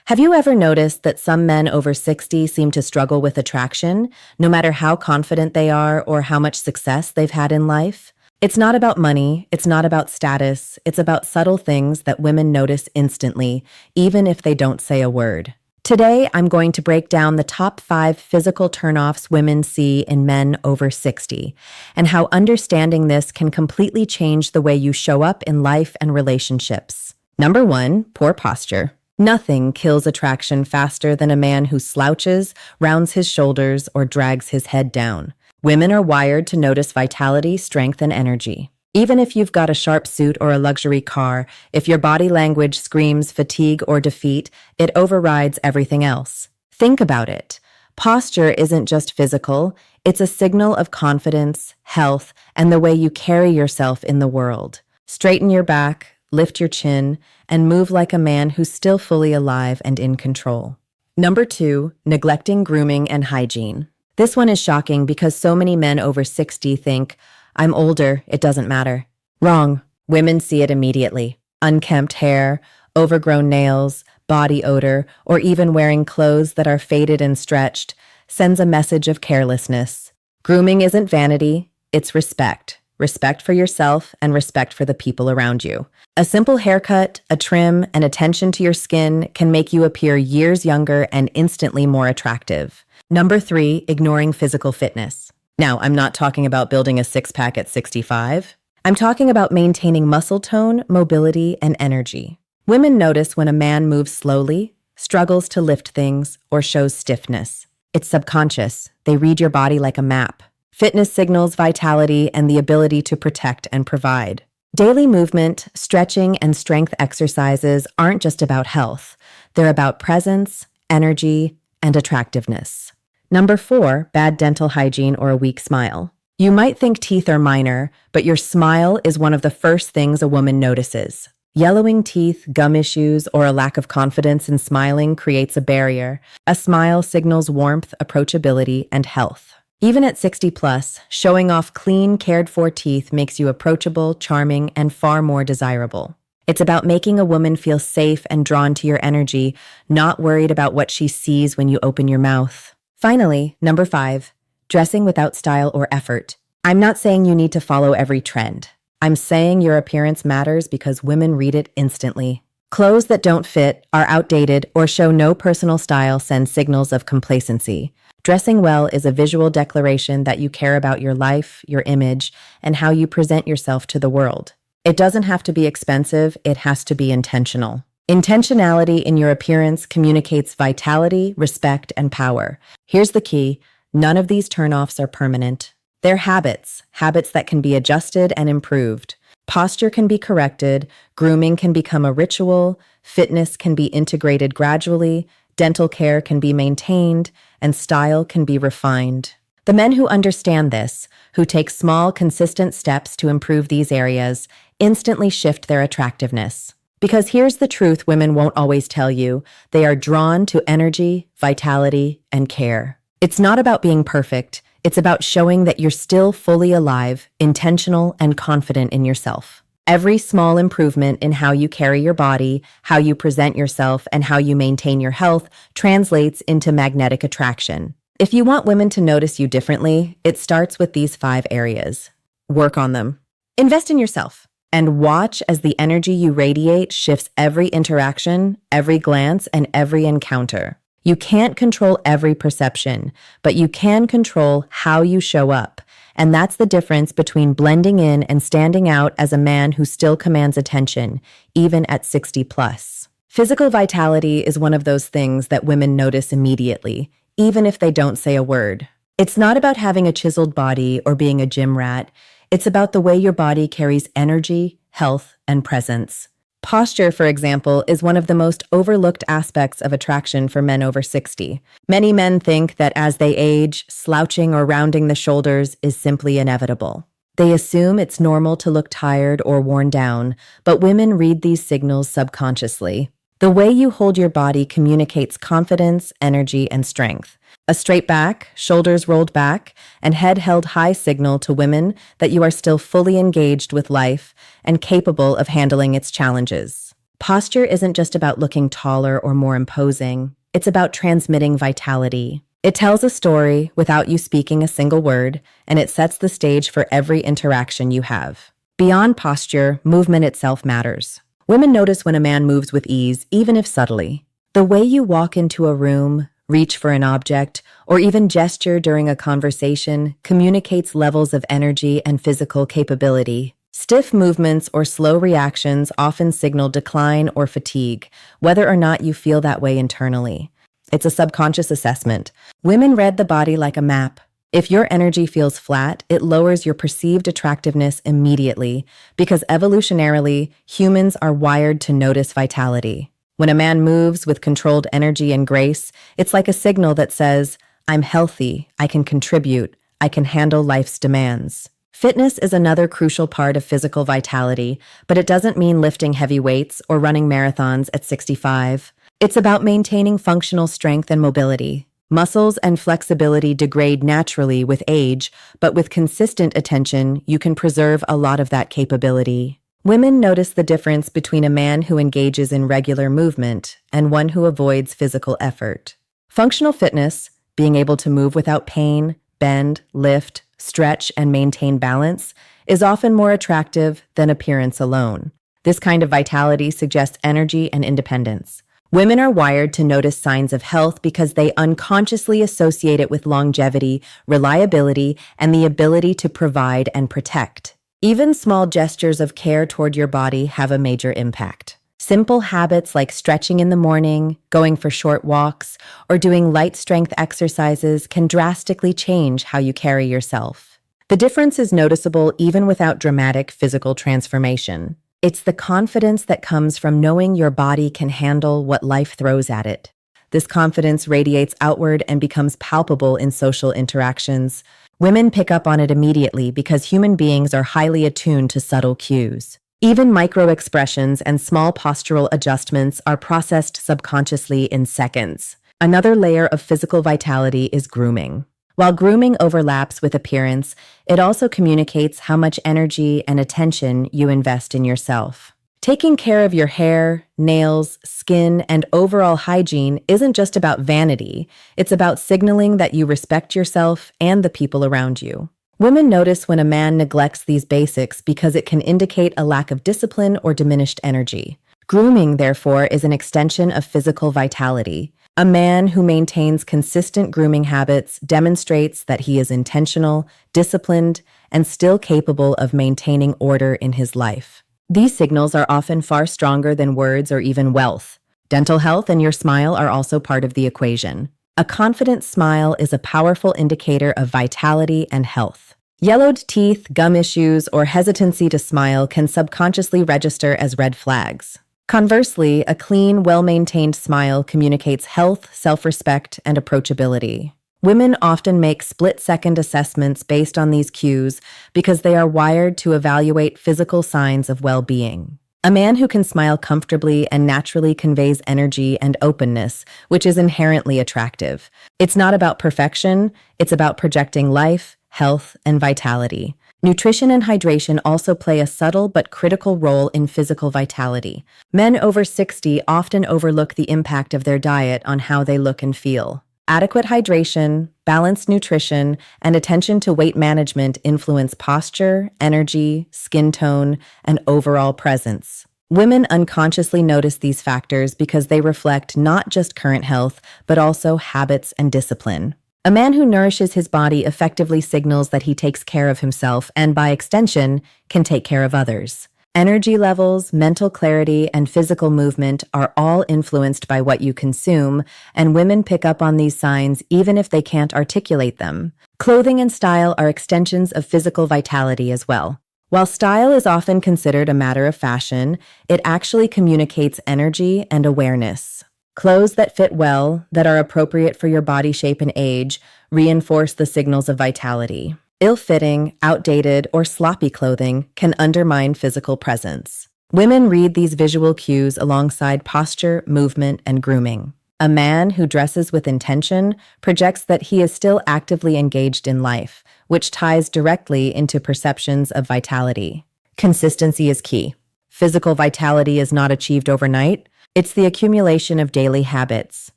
Have you ever noticed that some men over 60 seem to struggle with attraction, no matter how confident they are or how much success they've had in life? It's not about money, it's not about status, it's about subtle things that women notice instantly, even if they don't say a word. Today, I'm going to break down the top 5 physical turnoffs women see in men over 60, and how understanding this can completely change the way you show up in life and relationships. Number 1, poor posture. Nothing kills attraction faster than a man who slouches, rounds his shoulders, or drags his head down. Women are wired to notice vitality, strength, and energy. Even if you've got a sharp suit or a luxury car, if your body language screams fatigue or defeat, it overrides everything else. Think about it. Posture isn't just physical, it's a signal of confidence, health, and the way you carry yourself in the world. Straighten your back, lift your chin, and move like a man who's still fully alive and in control. Number 2, neglecting grooming and hygiene. This one is shocking because so many men over 60 think, I'm older, it doesn't matter. Wrong. Women see it immediately. Unkempt hair, overgrown nails, body odor, or even wearing clothes that are faded and stretched sends a message of carelessness. Grooming isn't vanity, it's respect. Respect for yourself and respect for the people around you. A simple haircut, a trim, and attention to your skin can make you appear years younger and instantly more attractive. Number 3, ignoring physical fitness. Now, I'm not talking about building a six-pack at 65. I'm talking about maintaining muscle tone, mobility, and energy. Women notice when a man moves slowly, struggles to lift things, or shows stiffness. It's subconscious. They read your body like a map. Fitness signals vitality and the ability to protect and provide. Daily movement, stretching, and strength exercises aren't just about health. They're about presence, energy, and attractiveness. Number 4, bad dental hygiene or a weak smile. You might think teeth are minor, but your smile is one of the first things a woman notices. Yellowing teeth, gum issues, or a lack of confidence in smiling creates a barrier. A smile signals warmth, approachability, and health. Even at 60 plus, showing off clean, cared-for teeth makes you approachable, charming, and far more desirable. It's about making a woman feel safe and drawn to your energy, not worried about what she sees when you open your mouth. Finally, number 5, dressing without style or effort. I'm not saying you need to follow every trend. I'm saying your appearance matters because women read it instantly. Clothes that don't fit, are outdated, or show no personal style send signals of complacency. Dressing well is a visual declaration that you care about your life, your image, and how you present yourself to the world. It doesn't have to be expensive, it has to be intentional. Intentionality in your appearance communicates vitality, respect, and power. Here's the key: none of these turnoffs are permanent. They're habits that can be adjusted and improved. Posture can be corrected, grooming can become a ritual, fitness can be integrated gradually, dental care can be maintained, and style can be refined. The men who understand this, who take small, consistent steps to improve these areas, instantly shift their attractiveness. Because here's the truth women won't always tell you: they are drawn to energy, vitality, and care. It's not about being perfect, it's about showing that you're still fully alive, intentional, and confident in yourself. Every small improvement in how you carry your body, how you present yourself, and how you maintain your health translates into magnetic attraction. If you want women to notice you differently, it starts with these 5 areas. Work on them. Invest in yourself. And watch as the energy you radiate shifts every interaction, every glance, and every encounter. You can't control every perception, but you can control how you show up. And that's the difference between blending in and standing out as a man who still commands attention, even at 60 plus. Physical vitality is one of those things that women notice immediately, even if they don't say a word. It's not about having a chiseled body or being a gym rat. It's about the way your body carries energy, health, and presence. Posture, for example, is one of the most overlooked aspects of attraction for men over 60. Many men think that as they age, slouching or rounding the shoulders is simply inevitable. They assume it's normal to look tired or worn down, but women read these signals subconsciously. The way you hold your body communicates confidence, energy, and strength. A straight back, shoulders rolled back, and head held high signal to women that you are still fully engaged with life and capable of handling its challenges. Posture isn't just about looking taller or more imposing, it's about transmitting vitality. It tells a story without you speaking a single word, and it sets the stage for every interaction you have. Beyond posture, movement itself matters. Women notice when a man moves with ease, even if subtly. The way you walk into a room, reach for an object, or even gesture during a conversation communicates levels of energy and physical capability. Stiff movements or slow reactions often signal decline or fatigue, whether or not you feel that way internally. It's a subconscious assessment. Women read the body like a map. If your energy feels flat, it lowers your perceived attractiveness immediately, because evolutionarily, humans are wired to notice vitality. When a man moves with controlled energy and grace, it's like a signal that says, I'm healthy, I can contribute, I can handle life's demands. Fitness is another crucial part of physical vitality, but it doesn't mean lifting heavy weights or running marathons at 65. It's about maintaining functional strength and mobility. Muscles and flexibility degrade naturally with age, but with consistent attention, you can preserve a lot of that capability. Women notice the difference between a man who engages in regular movement and one who avoids physical effort. Functional fitness, being able to move without pain, bend, lift, stretch, and maintain balance, is often more attractive than appearance alone. This kind of vitality suggests energy and independence. Women are wired to notice signs of health because they unconsciously associate it with longevity, reliability, and the ability to provide and protect. Even small gestures of care toward your body have a major impact. Simple habits like stretching in the morning, going for short walks, or doing light strength exercises can drastically change how you carry yourself. The difference is noticeable even without dramatic physical transformation. It's the confidence that comes from knowing your body can handle what life throws at it. This confidence radiates outward and becomes palpable in social interactions. Women pick up on it immediately because human beings are highly attuned to subtle cues. Even micro-expressions and small postural adjustments are processed subconsciously in seconds. Another layer of physical vitality is grooming. While grooming overlaps with appearance, it also communicates how much energy and attention you invest in yourself. Taking care of your hair, nails, skin, and overall hygiene isn't just about vanity. It's about signaling that you respect yourself and the people around you. Women notice when a man neglects these basics because it can indicate a lack of discipline or diminished energy. Grooming, therefore, is an extension of physical vitality. A man who maintains consistent grooming habits demonstrates that he is intentional, disciplined, and still capable of maintaining order in his life. These signals are often far stronger than words or even wealth. Dental health and your smile are also part of the equation. A confident smile is a powerful indicator of vitality and health. Yellowed teeth, gum issues, or hesitancy to smile can subconsciously register as red flags. Conversely, a clean, well-maintained smile communicates health, self-respect, and approachability. Women often make split-second assessments based on these cues because they are wired to evaluate physical signs of well-being. A man who can smile comfortably and naturally conveys energy and openness, which is inherently attractive. It's not about perfection, it's about projecting life, health, and vitality. Nutrition and hydration also play a subtle but critical role in physical vitality. Men over 60 often overlook the impact of their diet on how they look and feel. Adequate hydration, balanced nutrition, and attention to weight management influence posture, energy, skin tone, and overall presence. Women unconsciously notice these factors because they reflect not just current health, but also habits and discipline. A man who nourishes his body effectively signals that he takes care of himself and, by extension, can take care of others. Energy levels, mental clarity, and physical movement are all influenced by what you consume, and women pick up on these signs even if they can't articulate them. Clothing and style are extensions of physical vitality as well. While style is often considered a matter of fashion, it actually communicates energy and awareness. Clothes that fit well, that are appropriate for your body shape and age, reinforce the signals of vitality. Ill-fitting, outdated, or sloppy clothing can undermine physical presence. Women read these visual cues alongside posture, movement, and grooming. A man who dresses with intention projects that he is still actively engaged in life, which ties directly into perceptions of vitality. Consistency is key. physical vitality is not achieved overnight. It's the accumulation of daily habits: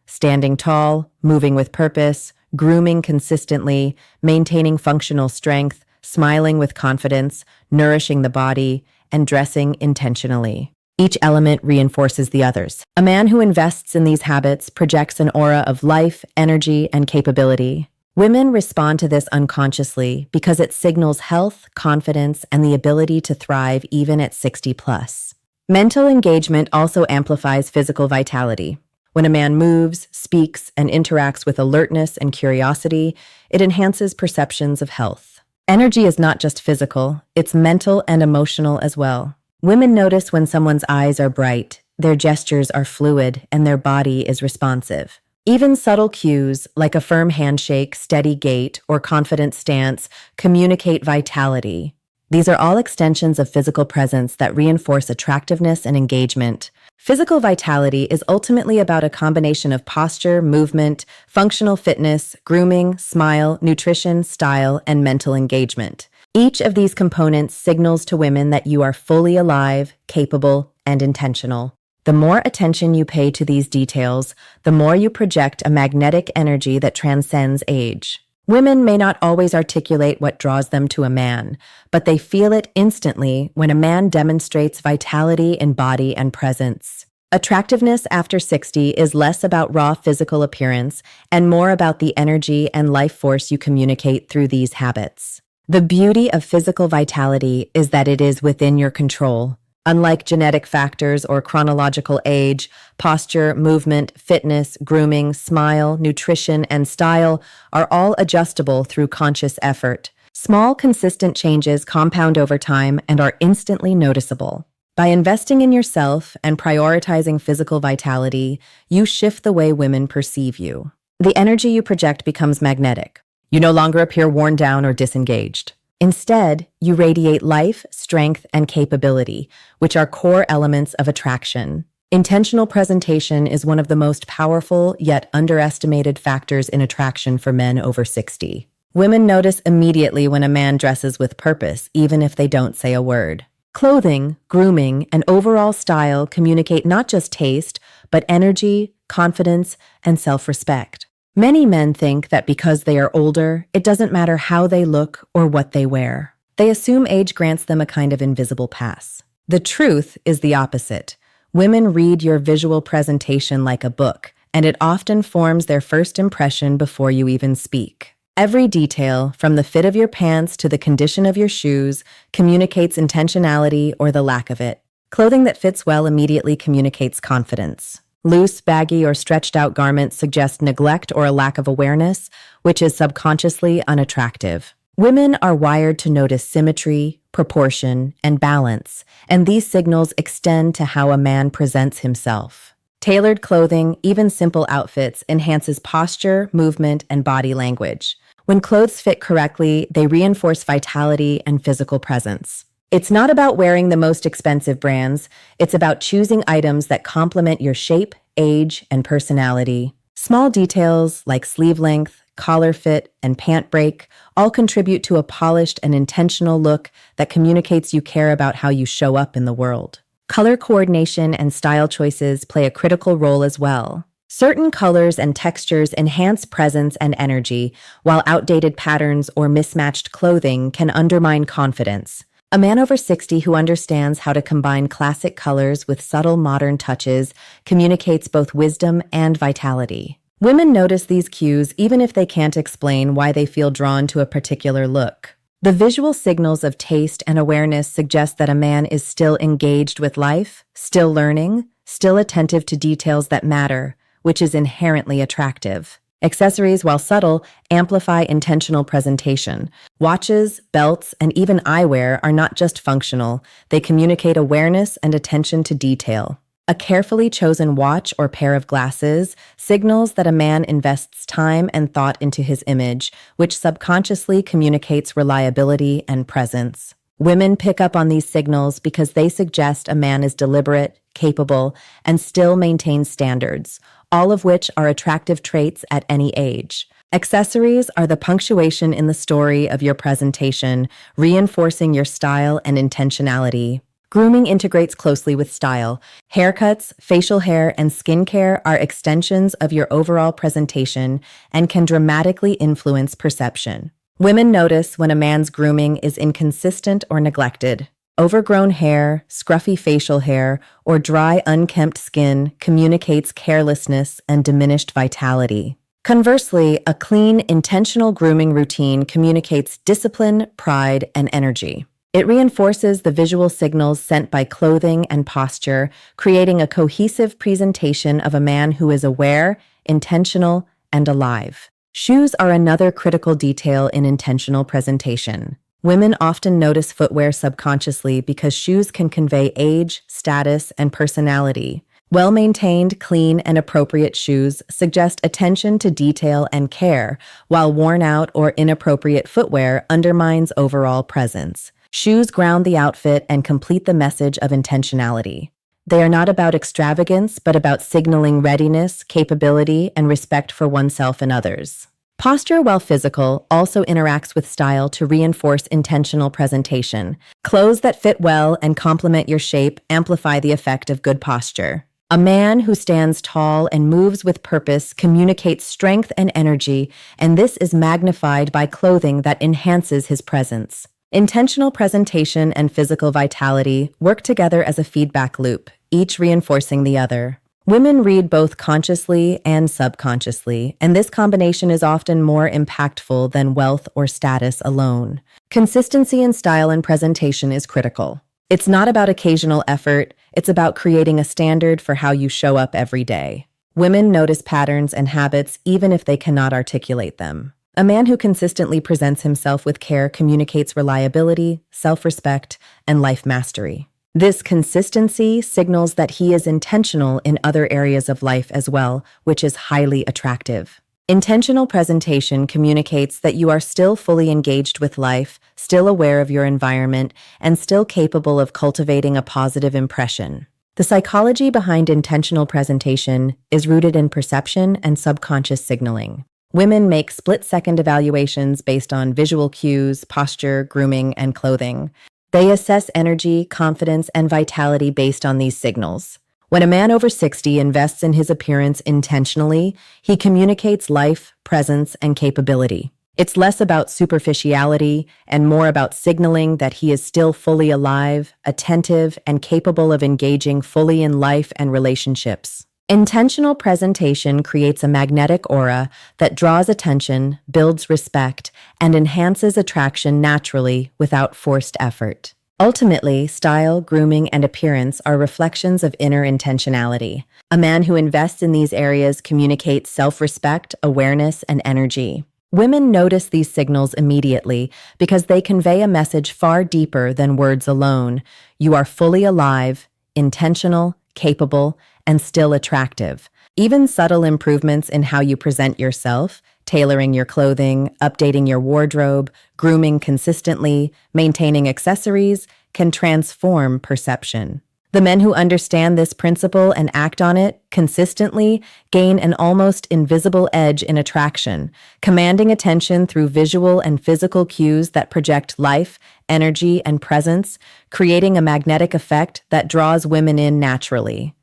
standing tall, moving with purpose, grooming consistently, maintaining functional strength, smiling with confidence, nourishing the body, and dressing intentionally. Each element reinforces the others. A man who invests in these habits projects an aura of life, energy, and capability. Women respond to this unconsciously because it signals health, confidence, and the ability to thrive even at 60 plus. Mental engagement also amplifies physical vitality. When a man moves, speaks, and interacts with alertness and curiosity, it enhances perceptions of health. Energy is not just physical, it's mental and emotional as well. Women notice when someone's eyes are bright, their gestures are fluid, and their body is responsive. Even subtle cues, like a firm handshake, steady gait, or confident stance, communicate vitality. These are all extensions of physical presence that reinforce attractiveness and engagement. Physical vitality is ultimately about a combination of posture, movement, functional fitness, grooming, smile, nutrition, style, and mental engagement. Each of these components signals to women that you are fully alive, capable, and intentional. The more attention you pay to these details, the more you project a magnetic energy that transcends age. Women may not always articulate what draws them to a man, but they feel it instantly when a man demonstrates vitality in body and presence. Attractiveness after 60 is less about raw physical appearance and more about the energy and life force you communicate through these habits. The beauty of physical vitality is that it is within your control. Unlike genetic factors or chronological age, posture, movement, fitness, grooming, smile, nutrition, and style are all adjustable through conscious effort. Small, consistent changes compound over time and are instantly noticeable. By investing in yourself and prioritizing physical vitality, you shift the way women perceive you. The energy you project becomes magnetic. You no longer appear worn down or disengaged. Instead, you radiate life, strength, and capability, which are core elements of attraction. Intentional presentation is one of the most powerful yet underestimated factors in attraction for men over 60. Women notice immediately when a man dresses with purpose, even if they don't say a word. Clothing, grooming, and overall style communicate not just taste, but energy, confidence, and self-respect. Many men think that because they are older, it doesn't matter how they look or what they wear. They assume age grants them a kind of invisible pass. The truth is the opposite. Women read your visual presentation like a book, and it often forms their first impression before you even speak. Every detail, from the fit of your pants to the condition of your shoes, communicates intentionality or the lack of it. Clothing that fits well immediately communicates confidence. Loose, baggy, or stretched-out garments suggest neglect or a lack of awareness, which is subconsciously unattractive. Women are wired to notice symmetry, proportion, and balance, and these signals extend to how a man presents himself. Tailored clothing, even simple outfits, enhances posture, movement, and body language. When clothes fit correctly, they reinforce vitality and physical presence. It's not about wearing the most expensive brands, it's about choosing items that complement your shape, age, and personality. Small details like sleeve length, collar fit, and pant break all contribute to a polished and intentional look that communicates you care about how you show up in the world. Color coordination and style choices play a critical role as well. Certain colors and textures enhance presence and energy, while outdated patterns or mismatched clothing can undermine confidence. A man over 60 who understands how to combine classic colors with subtle modern touches communicates both wisdom and vitality. Women notice these cues even if they can't explain why they feel drawn to a particular look. The visual signals of taste and awareness suggest that a man is still engaged with life, still learning, still attentive to details that matter, which is inherently attractive. Accessories, while subtle, amplify intentional presentation. Watches, belts, and even eyewear are not just functional, they communicate awareness and attention to detail. A carefully chosen watch or pair of glasses signals that a man invests time and thought into his image, which subconsciously communicates reliability and presence. Women pick up on these signals because they suggest a man is deliberate, capable, and still maintains standards, all of which are attractive traits at any age. Accessories are the punctuation in the story of your presentation, reinforcing your style and intentionality. Grooming integrates closely with style. Haircuts, facial hair, and skincare are extensions of your overall presentation and can dramatically influence perception. Women notice when a man's grooming is inconsistent or neglected. Overgrown hair, scruffy facial hair, or dry, unkempt skin communicates carelessness and diminished vitality. Conversely, a clean, intentional grooming routine communicates discipline, pride, and energy. It reinforces the visual signals sent by clothing and posture, creating a cohesive presentation of a man who is aware, intentional, and alive. Shoes are another critical detail in intentional presentation. Women often notice footwear subconsciously because shoes can convey age, status, and personality. Well-maintained, clean, and appropriate shoes suggest attention to detail and care, while worn-out or inappropriate footwear undermines overall presence. Shoes ground the outfit and complete the message of intentionality. They are not about extravagance, but about signaling readiness, capability, and respect for oneself and others. Posture, while physical, also interacts with style to reinforce intentional presentation. Clothes that fit well and complement your shape amplify the effect of good posture. A man who stands tall and moves with purpose communicates strength and energy, and this is magnified by clothing that enhances his presence. Intentional presentation and physical vitality work together as a feedback loop, each reinforcing the other. Women read both consciously and subconsciously, and this combination is often more impactful than wealth or status alone. Consistency in style and presentation is critical. It's not about occasional effort, it's about creating a standard for how you show up every day. Women notice patterns and habits even if they cannot articulate them. A man who consistently presents himself with care communicates reliability, self-respect, and life mastery. This consistency signals that he is intentional in other areas of life as well, which is highly attractive. Intentional presentation communicates that you are still fully engaged with life, still aware of your environment, and still capable of cultivating a positive impression. The psychology behind intentional presentation is rooted in perception and subconscious signaling. Women make split-second evaluations based on visual cues, posture, grooming, and clothing. They assess energy, confidence, and vitality based on these signals. When a man over 60 invests in his appearance intentionally, he communicates life, presence, and capability. It's less about superficiality and more about signaling that he is still fully alive, attentive, and capable of engaging fully in life and relationships. Intentional presentation creates a magnetic aura that draws attention, builds respect, and enhances attraction naturally without forced effort. Ultimately, style, grooming, and appearance are reflections of inner intentionality. A man who invests in these areas communicates self-respect, awareness, and energy. Women notice these signals immediately because they convey a message far deeper than words alone. You are fully alive, intentional, capable, and still attractive. Even subtle improvements in how you present yourself, tailoring your clothing, updating your wardrobe, grooming consistently, maintaining accessories, can transform perception. The men who understand this principle and act on it consistently gain an almost invisible edge in attraction, commanding attention through visual and physical cues that project life, energy, and presence, creating a magnetic effect that draws women in naturally.